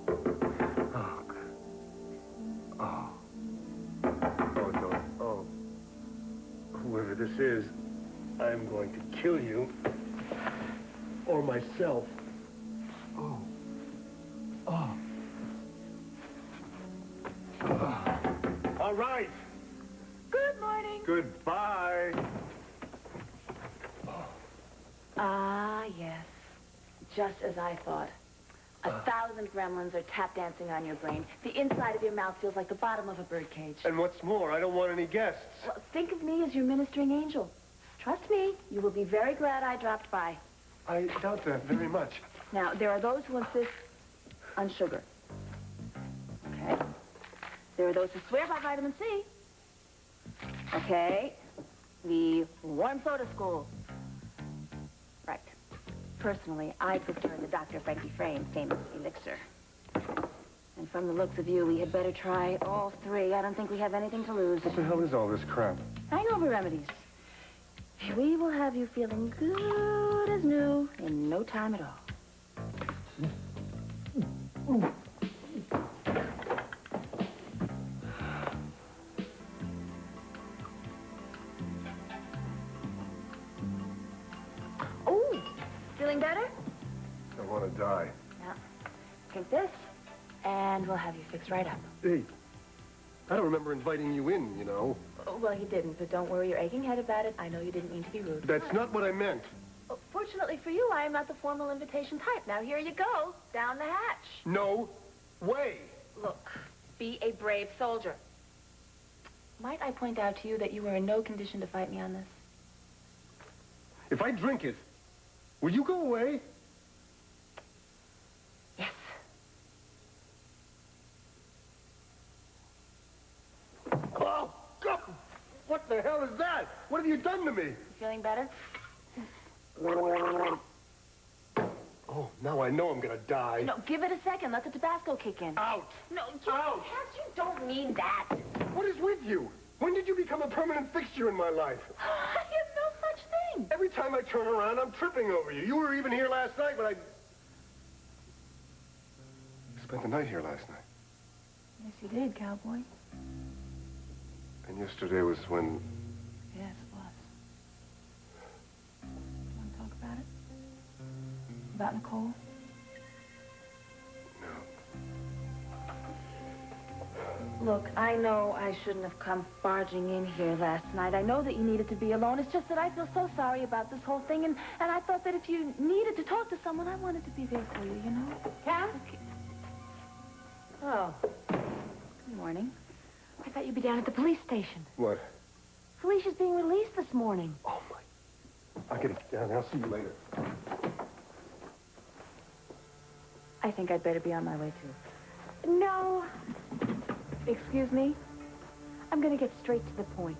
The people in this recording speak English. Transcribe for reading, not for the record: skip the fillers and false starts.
Oh. Oh. Oh, no. Oh. Whoever this is, I'm going to kill you. Or myself. Oh. Oh. All right. Good morning. Goodbye. Ah, yes. Just as I thought. 1,000 gremlins are tap dancing on your brain. The inside of your mouth feels like the bottom of a birdcage. And what's more, I don't want any guests. Well, think of me as your ministering angel. Trust me, you will be very glad I dropped by. I doubt that very much. Now, there are those who insist on sugar. Okay. There are those who swear by vitamin C. Okay. The warm soda school. Right. Personally, I prefer the Dr. Frankie Frame famous elixir. And from the looks of you, we had better try all three. I don't think we have anything to lose. What the hell is all this crap? Hangover remedies. We will have you feeling good as new in no time at all. Oh, feeling better? I want to die. Now, drink this, and we'll have you fixed right up. Hey, I don't remember inviting you in, you know. Oh, well, you didn't, but don't worry your aching head about it. I know you didn't mean to be rude. That's not what I meant. Oh, fortunately for you, I am not the formal invitation type. Now, here you go, down the hatch. No way. Look, be a brave soldier. Might I point out to you that you are in no condition to fight me on this? If I drink it, will you go away? Yes. Oh, God! What the hell is that? What have you done to me? You feeling better? Oh, now I know I'm gonna die. No, give it a second. Let the Tabasco kick in. Out! No, Out! Cass, you don't mean that. What is with you? When did you become a permanent fixture in my life? I have no such thing. Every time I turn around, I'm tripping over you. You were even here last night when I spent the night here last night. Yes, you did, cowboy. And yesterday was when... Yes, it was. Want to talk about it? About Nicole? No. Look, I know I shouldn't have come barging in here last night. I know that you needed to be alone. It's just that I feel so sorry about this whole thing, and I thought that if you needed to talk to someone, I wanted to be there for you, you know? Cass? Okay. Oh. Good morning. I thought you'd be down at the police station. What? Felicia's being released this morning. Oh, my... I'll get it down. I'll see you later. I think I'd better be on my way, too. No. Excuse me? I'm going to get straight to the point.